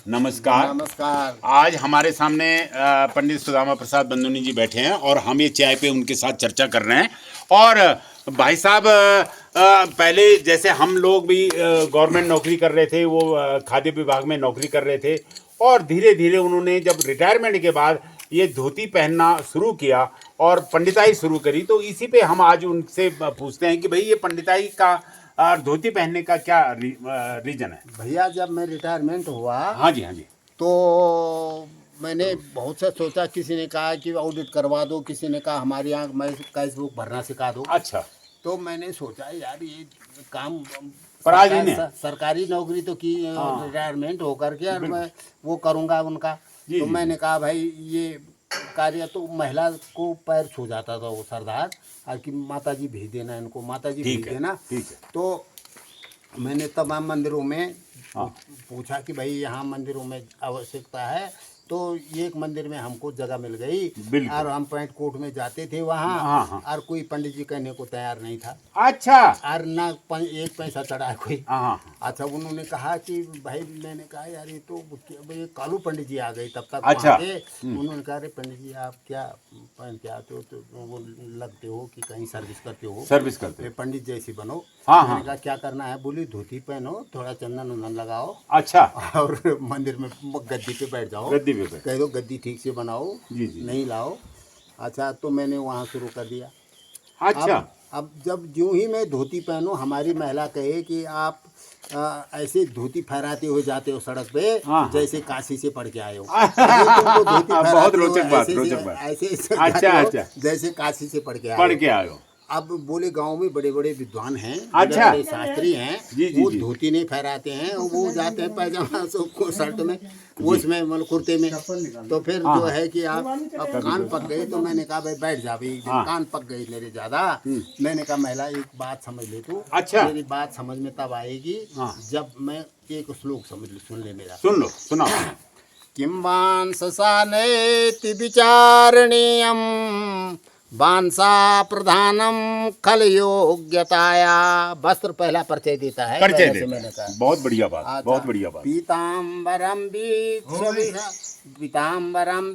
नमस्कार। नमस्कार। आज हमारे सामने पंडित सुदामा प्रसाद बंदोनी जी बैठे हैं और हम ये चाय पे उनके साथ चर्चा कर रहे हैं। और भाई साहब पहले जैसे हम लोग भी गवर्नमेंट नौकरी कर रहे थे, वो खाद्य विभाग में नौकरी कर रहे थे, और धीरे धीरे उन्होंने जब रिटायरमेंट के बाद ये धोती पहनना शुरू किया और पंडिताई शुरू करी। तो इसी पे हम आज उनसे पूछते हैं कि भाई ये पंडिताई का और धोती पहनने का क्या रीजन है। भैया जब मैं रिटायरमेंट हुआ, हाँ जी, हाँ जी, तो मैंने बहुत से सोचा। किसी ने कहा कि ऑडिट करवा दो, किसी ने कहा हमारे यहाँ मैं कैश बुक भरना सिखा दो। अच्छा। तो मैंने सोचा यार ये काम पर आज नहीं सरकारी नौकरी तो की, रिटायरमेंट होकर के और मैं वो करूँगा उनका। तो मैंने कहा भाई ये कार्य तो महिला को पैर छू जाता था वो सरदार, और कि माता जी भेज देना इनको, माता जी भेज देना। तो मैंने तमाम मंदिरों में पूछा कि भाई यहाँ मंदिरों में आवश्यकता है। तो एक मंदिर में हमको जगह मिल गई और हम पैंट कोट में जाते थे वहाँ। और कोई पंडित जी कहने को तैयार नहीं था। अच्छा। और ना एक पैसा चढ़ा कोई। अच्छा, उन्होंने कहा कि भाई, मैंने कहा यार ये तो ये कालू पंडित जी आ गए तब तक। अच्छा। उन्होंने कहा अरे पंडित जी आप क्या पहन के आते हो, तो वो लगते हो कि कहीं सर्विस करते हो। सर्विस करते हो, पंडित जैसी बनो। मैंने कहा क्या करना है? बोली धोती पहनो, थोड़ा चंदन वंदन लगाओ। अच्छा। और मंदिर में गद्दी पे बैठ जाओ। कह दो गद्दी ठीक से बनाओ। जी। नहीं लाओ। अच्छा, तो मैंने वहाँ शुरू कर दिया। अच्छा। अब जब यूं ही मैं धोती पहनूं, हमारी महिला कहे कि आप ऐसे धोती फहराते हुए जाते हो सड़क पे जैसे काशी से पढ़ के आए हो। बहुत रोचक बात, ऐसे अच्छा, जैसे काशी से पढ़ के आए हो। अब बोले गांव में बड़े बड़े विद्वान हैं, अच्छा, बड़े शास्त्री हैं, वो धोती नहीं फहराते हैं, वो जाते हैं पैजामा शर्ट में, वो इसमें मतलब कुर्ते में। तो फिर जो है कि आप अब कान पक गए। तो मैंने कहा भाई बैठ जा भाई, कान पक गए मेरे ज्यादा। मैंने कहा महिला एक बात समझ ले तू। अच्छा। मेरी बात समझ में तब आएगी जब मैं एक श्लोक सुन ले मेरा। सुन लो, सुना। किम वांस सानेति विचारणीयम बांसा प्रधानम खल योग्यताया। वस्त्र पहला परिचय देता है। मैंने कहा बहुत बढ़िया बात, बहुत बढ़िया बात। पीताम्बरम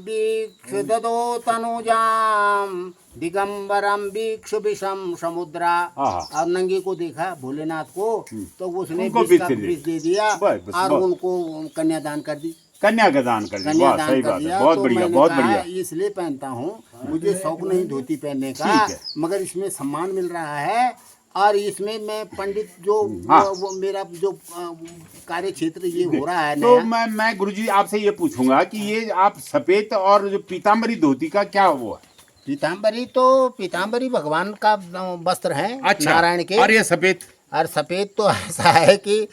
वीक्ष ददो तनुजाम दिगंबरम वीक्ष विषम समुद्रा। और नंगी को देखा भोलेनाथ को, तो उसने विष दे दिया और उनको कन्यादान कर दी। कन्या का दान कर दिया। सही बात है, बहुत बढ़िया, बहुत बढ़िया। इसलिए पहनता हूँ, मुझे शौक नहीं धोती पहनने का, मगर इसमें सम्मान मिल रहा है। और इसमें मैं पंडित जो वो मेरा जो कार्य क्षेत्र ये हो रहा है। तो मैं गुरुजी आपसे ये पूछूंगा कि ये आप सफेद और जो पीताम्बरी धोती का क्या वो है? पीताम्बरी भगवान का वस्त्र है। अच्छा। नारायण के। और ये सफेद? और सफेद तो ऐसा है कि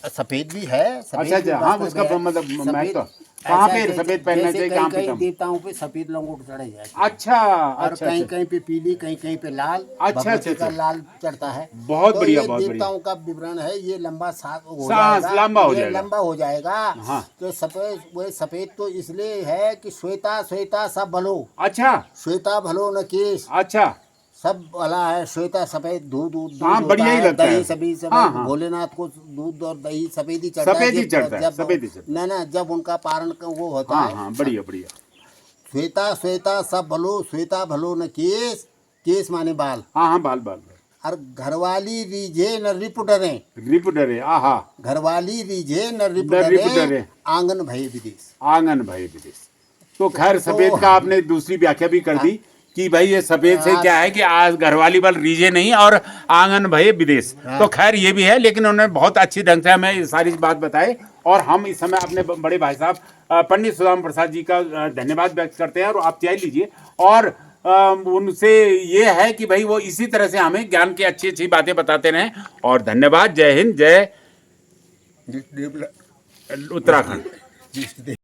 सफेद भी है। अच्छा, हाँ, उसका मतलब मैं तो कहाँ पे सफेद पहनना चाहिए? कहीं देवताओं पे सफेद लंगोट चढ़े जाए। अच्छा। और कहीं कहीं पे पीली, कहीं कहीं पे लाल। अच्छा। लाल चढ़ता है। बहुत बढ़िया, बहुत बढ़िया। देवताओं का विवरण है। ये लंबा लंबा हो जाएगा। तो सफेद तो इसलिए है कि श्वेता सब भलो। अच्छा। श्वेता भलो न केश। अच्छा। सब भला है। श्वेता सफेद दूध बढ़िया ही लगता है। सभी भोलेनाथ को दूध और दही सफेद ही चढ़ता है। ना जब उनका पारण वो होता है। बढ़िया बढ़िया। श्वेता सब भलो, श्वेता भलो न केश माने बाल। बाल। और घरवाली रीझे न रिपुडरे। घरवाली रीझे न रिपुडरे आंगन भय विदेश। तो खैर सफेद का आपने दूसरी व्याख्या भी कर दी कि भाई ये सफेद से क्या है कि आज घरवाली बल रीझे नहीं और आंगन भय विदेश। तो खैर ये भी है, लेकिन उन्होंने बहुत अच्छी ढंग से हमें ये सारी बात बताई। और हम इस समय अपने बड़े भाई साहब पंडित सुदामा प्रसाद जी का धन्यवाद व्यक्त करते हैं। और आप चाय लीजिए। और उनसे ये है कि भाई वो इसी तरह से हमें ज्ञान की अच्छी अच्छी बातें बताते रहें। और धन्यवाद। जय हिंद, जय उत्तराखंड।